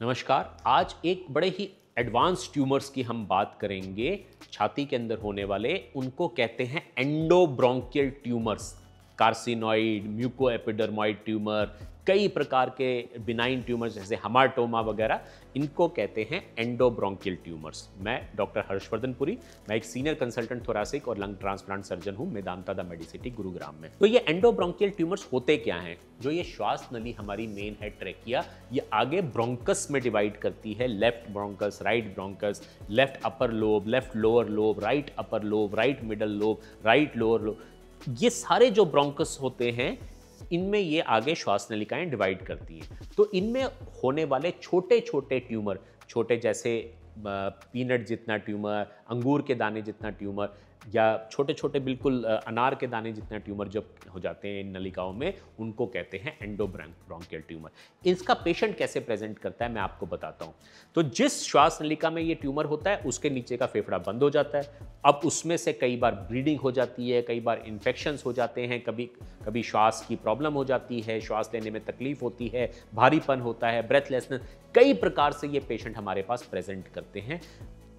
नमस्कार। आज एक बड़े ही एडवांस ट्यूमर्स की हम बात करेंगे। छाती के अंदर होने वाले उनको कहते हैं एंडोब्रोंकियल ट्यूमर्स। कार्सिनॉइड, म्यूकोएपिडर्मॉइड ट्यूमर, कई प्रकार के बिनाइन ट्यूमर्स जैसे हमाटोमा वगैरह, इनको कहते हैं एंडोब्रोंकियल ट्यूमर्स। मैं डॉक्टर हर्षवर्धन पुरी, मैं एक सीनियर कंसल्टेंट थोरेसिक और लंग ट्रांसप्लांट सर्जन हूं मेदांता द मेडिसिटी गुरुग्राम में। तो ये एंडोब्रोंकियल ट्यूमर्स होते क्या हैं? जो ये श्वास नली हमारी मेन है ट्रेकिया, ये आगे ब्रोंकस में डिवाइड करती है। Left bronchus, right bronchus, left upper lobe, left lower lobe, right upper lobe, right middle lobe, right lower lobe, ये सारे जो ब्रोंकस होते हैं इनमें ये आगे श्वास नलिकाएं डिवाइड करती हैं। तो इनमें होने वाले छोटे छोटे ट्यूमर, छोटे जैसे पीनट जितना ट्यूमर, अंगूर के दाने जितना ट्यूमर, या छोटे छोटे बिल्कुल अनार के दाने जितना ट्यूमर जब हो जाते हैं इन नलिकाओं में, उनको कहते हैं एंडोब्रोंकियल ट्यूमर। इसका पेशेंट कैसे प्रेजेंट करता है मैं आपको बताता हूँ। तो जिस श्वास नलिका में ये ट्यूमर होता है उसके नीचे का फेफड़ा बंद हो जाता है। अब उसमें से कई बार ब्लीडिंग हो जाती है, कई बार इन्फेक्शंस हो जाते हैं, कभी कभी श्वास की प्रॉब्लम हो जाती है, श्वास लेने में तकलीफ होती है, भारीपन होता है, ब्रेथलेसनेस, कई प्रकार से ये पेशेंट हमारे पास प्रेजेंट करते हैं।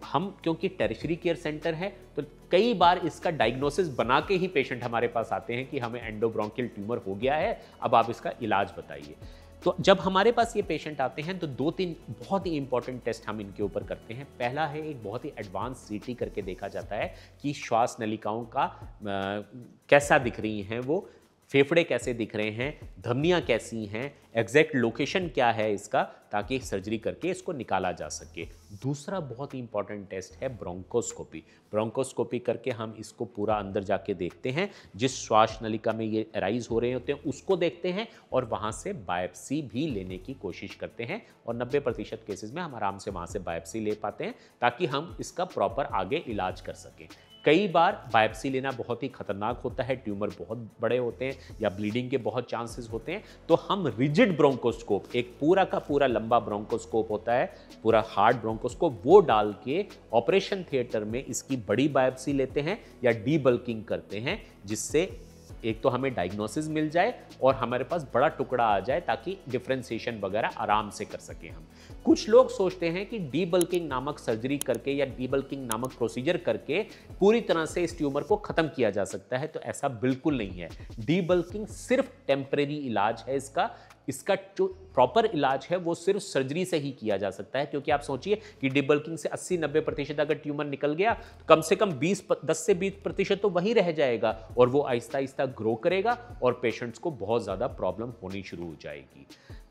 हम क्योंकि टेरिशरी केयर सेंटर है तो कई बार इसका डायग्नोसिस बना के ही पेशेंट हमारे पास आते हैं कि हमें एंडोब्रोंकियल ट्यूमर हो गया है, अब आप इसका इलाज बताइए। तो जब हमारे पास ये पेशेंट आते हैं तो 2-3 बहुत ही इंपॉर्टेंट टेस्ट हम इनके ऊपर करते हैं। पहला है एक बहुत ही एडवांस सीटी करके देखा जाता है कि श्वास नलिकाओं का कैसा दिख रही हैं, वो फेफड़े कैसे दिख रहे हैं, धमनियाँ कैसी हैं, एग्जैक्ट लोकेशन क्या है इसका, ताकि सर्जरी करके इसको निकाला जा सके। दूसरा बहुत ही इंपॉर्टेंट टेस्ट है ब्रोंकोस्कोपी। ब्रोंकोस्कोपी करके हम इसको पूरा अंदर जाके देखते हैं, जिस श्वास नलिका में ये अराइज हो रहे होते हैं उसको देखते हैं और वहाँ से बायोप्सी भी लेने की कोशिश करते हैं। और 90% केसेस में हम आराम से वहाँ से बायोप्सी ले पाते हैं ताकि हम इसका प्रॉपर आगे इलाज कर सकें। कई बार बायोप्सी लेना बहुत ही खतरनाक होता है, ट्यूमर बहुत बड़े होते हैं या ब्लीडिंग के बहुत चांसेस होते हैं, तो हम रिजिड ब्रोंकोस्कोप, एक पूरा का पूरा लंबा ब्रोंकोस्कोप होता है, पूरा हार्ड ब्रोंकोस्कोप, वो डाल के ऑपरेशन थिएटर में इसकी बड़ी बायोप्सी लेते हैं या डीबल्किंग करते हैं, जिससे एक तो हमें डायग्नोसिस मिल जाए और हमारे पास बड़ा टुकड़ा आ जाए ताकि डिफरेंशिएशन वगैरह आराम से कर सकें हम। कुछ लोग सोचते हैं कि डीबल्किंग नामक सर्जरी करके या डीबल्किंग नामक प्रोसीजर करके पूरी तरह से इस ट्यूमर को खत्म किया जा सकता है, तो ऐसा बिल्कुल नहीं है। डीबल्किंग सिर्फ टेम्परेरी इलाज है इसका जो प्रॉपर इलाज है वो सिर्फ सर्जरी से ही किया जा सकता है। क्योंकि आप सोचिए कि डीबल्किंग से 80-90% अगर ट्यूमर निकल गया तो कम से कम 10 से 20% तो वहीं रह जाएगा और वो आहिस्ता आहिस्ता ग्रो करेगा और पेशेंट्स को बहुत ज़्यादा प्रॉब्लम होनी शुरू हो जाएगी।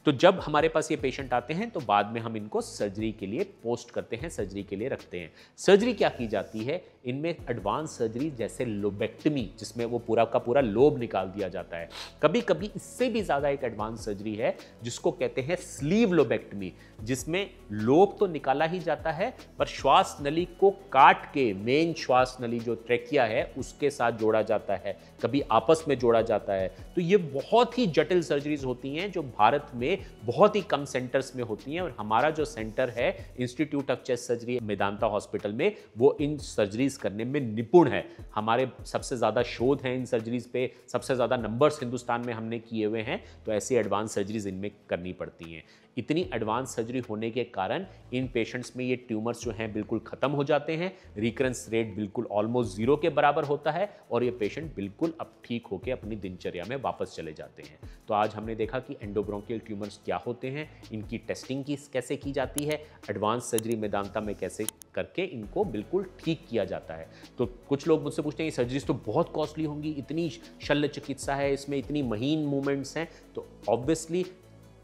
तो जब हमारे पास ये पेशेंट आते हैं तो बाद में हम इनको सर्जरी के लिए पोस्ट करते हैं, सर्जरी के लिए रखते हैं। सर्जरी क्या की जाती है? इनमें एडवांस सर्जरी जैसे लोबेक्टमी, जिसमें वो पूरा का पूरा लोब निकाल दिया जाता है। कभी कभी इससे भी ज़्यादा एक एडवांस सर्जरी है जिसको कहते हैं स्लीव लोबेक्टमी, जिसमें लोब तो निकाला ही जाता है पर श्वास नली को काट के मेन श्वास नली जो ट्रेकिया है उसके साथ जोड़ा जाता है, कभी आपस में जोड़ा जाता है। तो ये बहुत ही जटिल सर्जरीज होती हैं जो भारत में बहुत ही कम सेंटर्स में होती हैं और हमारा जो सेंटर है institute of chest surgery Medanta hospital में, वो इन सर्जरीज करने में निपुण है। हमारे सबसे ज़्यादा शोध हैं इन सर्जरीज पे, सबसे ज़्यादा नंबर्स हिंदुस्तान में हमने किए हुए हैं, तो ऐसी एडवांस सर्जरीज इनमें करनी पड़ती हैं। इतनी एडवांस सर्जरी होने के कारण इन पेशेंट्स में ये ट्यूमर्स जो हैं बिल्कुल ख़त्म हो जाते हैं, रिकरेंस रेट बिल्कुल ऑलमोस्ट 0 के बराबर होता है और ये पेशेंट बिल्कुल अब ठीक होकर अपनी दिनचर्या में वापस चले जाते हैं। तो आज हमने देखा कि एंडोब्रोंकियल ट्यूमर्स क्या होते हैं, इनकी टेस्टिंग कैसे की जाती है, एडवांस सर्जरी मेदांता में कैसे करके इनको बिल्कुल ठीक किया जाता है। तो कुछ लोग मुझसे पूछते हैं ये सर्जरीज तो बहुत कॉस्टली होंगी, इतनी शल्य चिकित्सा है, इसमें इतनी महीन मूवमेंट्स हैं, तो ऑब्वियसली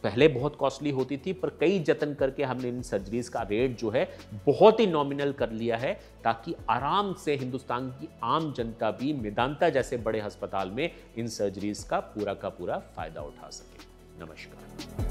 पहले बहुत कॉस्टली होती थी, पर कई जतन करके हमने इन सर्जरीज का रेट जो है बहुत ही नॉमिनल कर लिया है ताकि आराम से हिंदुस्तान की आम जनता भी मेदांता जैसे बड़े अस्पताल में इन सर्जरीज का पूरा फायदा उठा सके। नमस्कार।